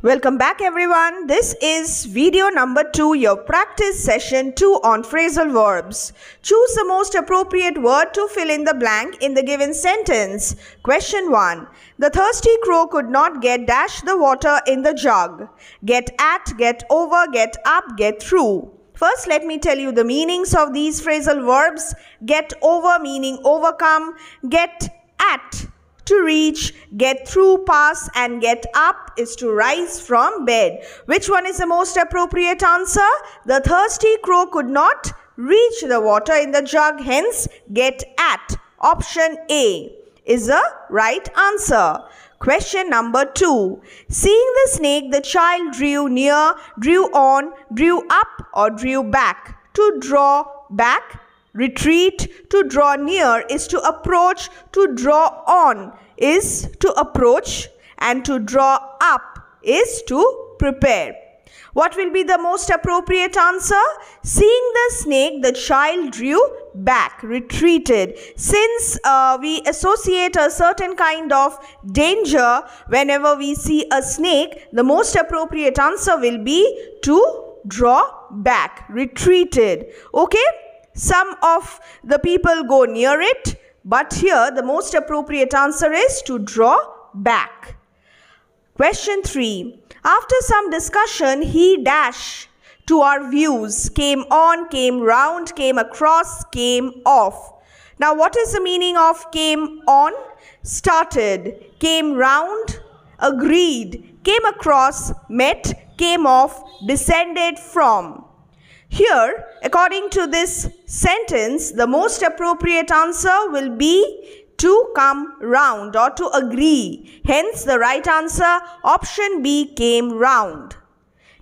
Welcome back everyone. This is video number 2, your practice session 2 on phrasal verbs. Choose the most appropriate word to fill in the blank in the given sentence. Question 1. The thirsty crow could not get dash the water in the jug. Get at, get over, get up, get through. First, let me tell you the meanings of these phrasal verbs. Get over meaning overcome, get at to reach, get through, pass, and get up is to rise from bed. Which one is the most appropriate answer? The thirsty crow could not reach the water in the jug, hence get at. Option A is the right answer. Question number 2. Seeing the snake, the child drew near, drew on, drew up, or drew back. To draw back, retreat. To draw near is to approach. To draw on is to approach, and to draw up is to prepare. What will be the most appropriate answer? Seeing the snake, the child drew back, retreated. Since we associate a certain kind of danger whenever we see a snake, the most appropriate answer will be to draw back, retreated. Okay? Some of the people go near it, but here the most appropriate answer is to draw back. Question 3. After some discussion, he dash to our views, came on, came round, came across, came off. Now what is the meaning of came on? Started, came round, agreed, came across, met, came off, descended from. Here, according to this sentence, the most appropriate answer will be to come round or to agree. Hence, the right answer, option B, came round.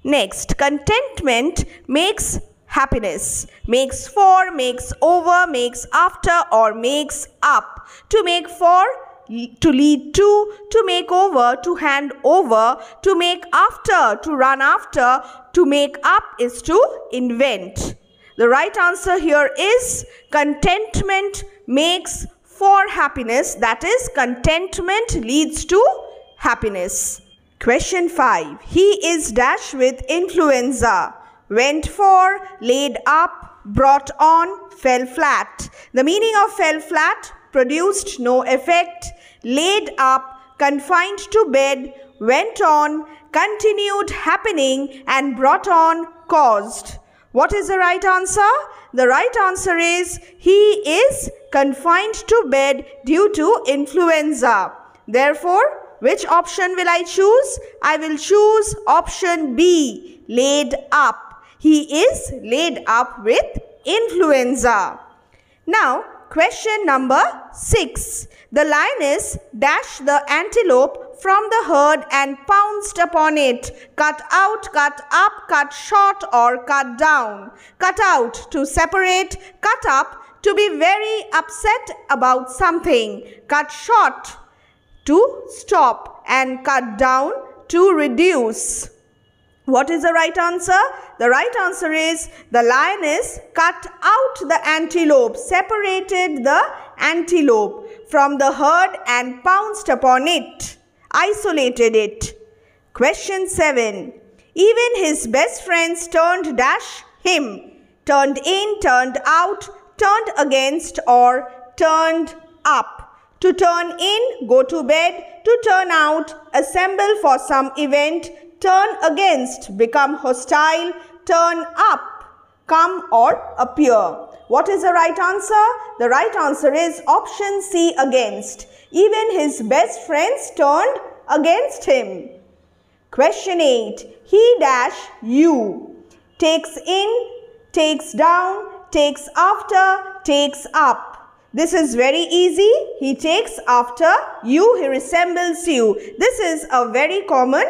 Next, contentment makes happiness. Makes for, makes over, makes after, or makes up. To make for, to lead to make over, to hand over, to make after, to run after, to make up is to invent. The right answer here is contentment makes for happiness, that is contentment leads to happiness. Question 5. He is dash with influenza. Went for, laid up, brought on, fell flat. The meaning of fell flat, produced no effect, laid up, confined to bed, went on, continued happening, and brought on, caused. What is the right answer? The right answer is he is confined to bed due to influenza. Therefore, which option will I choose? I will choose option B, laid up. He is laid up with influenza. Now, question number 6. The lioness dashed the antelope from the herd and pounced upon it. Cut out, cut up, cut short, or cut down. Cut out, to separate. Cut up, to be very upset about something. Cut short, to stop. And cut down, to reduce. What is the right answer? The right answer is the lioness cut out the antelope, separated the antelope from the herd and pounced upon it, isolated it. Question 7. Even his best friends turned dash him, turned in, turned out, turned against, or turned up. To turn in, go to bed. To turn out, assemble for some event. Turn against, become hostile. Turn up, come or appear. What is the right answer? The right answer is option C, against. Even his best friends turned against him. Question 8. He dash you. Takes in, takes down, takes after, takes up. This is very easy. He takes after you, he resembles you. This is a very common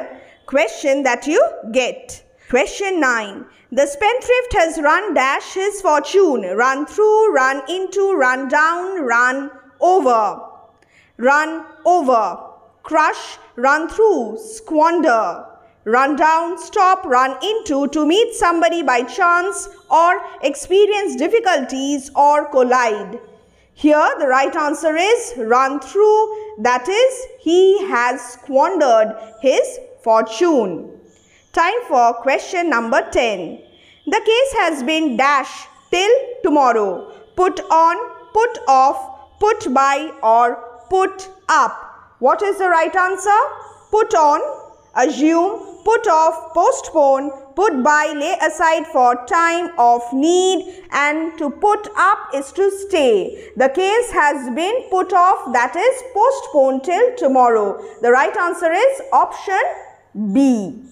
question that you get. Question 9. The spendthrift has run dash his fortune. Run through, run into, run down, run over. Run over. Crush, run through, squander. Run down, stop, run into, to meet somebody by chance or experience difficulties or collide. Here the right answer is run through, that is he has squandered his fortune. Time for question number 10. The case has been dash till tomorrow. Put on, put off, put by or put up. What is the right answer? Put on, assume, put off, postpone, put by, lay aside for time of need, and to put up is to stay. The case has been put off, that is postponed till tomorrow. The right answer is option B.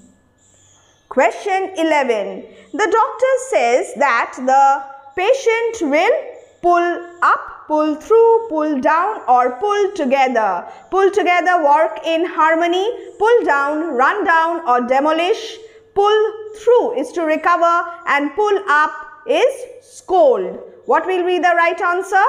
Question 11. The doctor says that the patient will pull up, pull through, pull down or pull together. Pull together, work in harmony. Pull down, run down or demolish. Pull through is to recover and pull up is scold. What will be the right answer?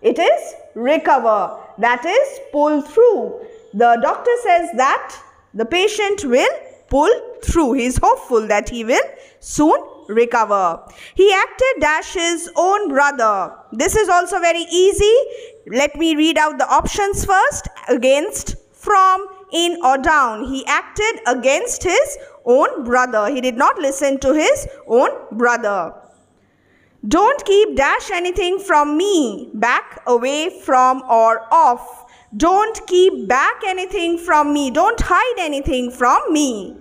It is recover. That is pull through. The doctor says that the patient will pull through. He is hopeful that he will soon recover. He acted Dash's own brother. This is also very easy. Let me read out the options first. Against, from, in or down. He acted against his own brother. He did not listen to his own brother. Don't keep dash anything from me. Back, away from or off. Don't keep back anything from me. Don't hide anything from me.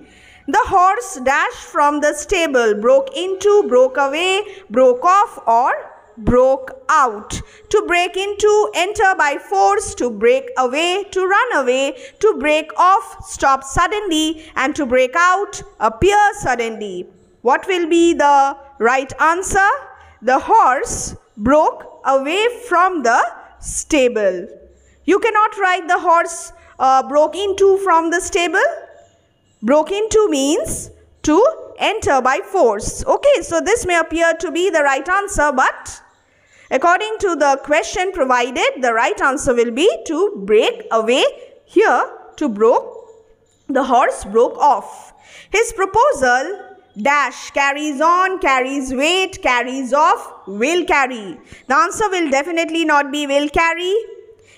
The horse dashed from the stable. Broke into, broke away, broke off or broke out. To break into, enter by force. To break away, to run away. To break off, stop suddenly. And to break out, appear suddenly. What will be the right answer? The horse broke away from the stable. You cannot write the horse broke into from the stable. Broke into means to enter by force. Okay, so this may appear to be the right answer, but according to the question provided, the right answer will be to break away. Here, to broke, the horse broke off. His proposal, dash, carries on, carries weight, carries off, will carry. The answer will definitely not be will carry.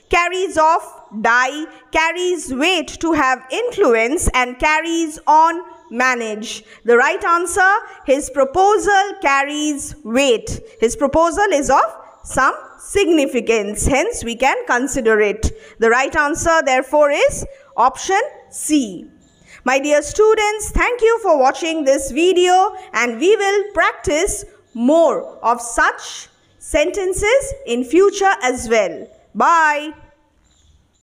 Carries off, die, carries weight, to have influence, and carries on, manage. The right answer, his proposal carries weight. His proposal is of some significance, hence we can consider it. The right answer therefore is option C. My dear students, thank you for watching this video, and we will practice more of such sentences in future as well. Bye.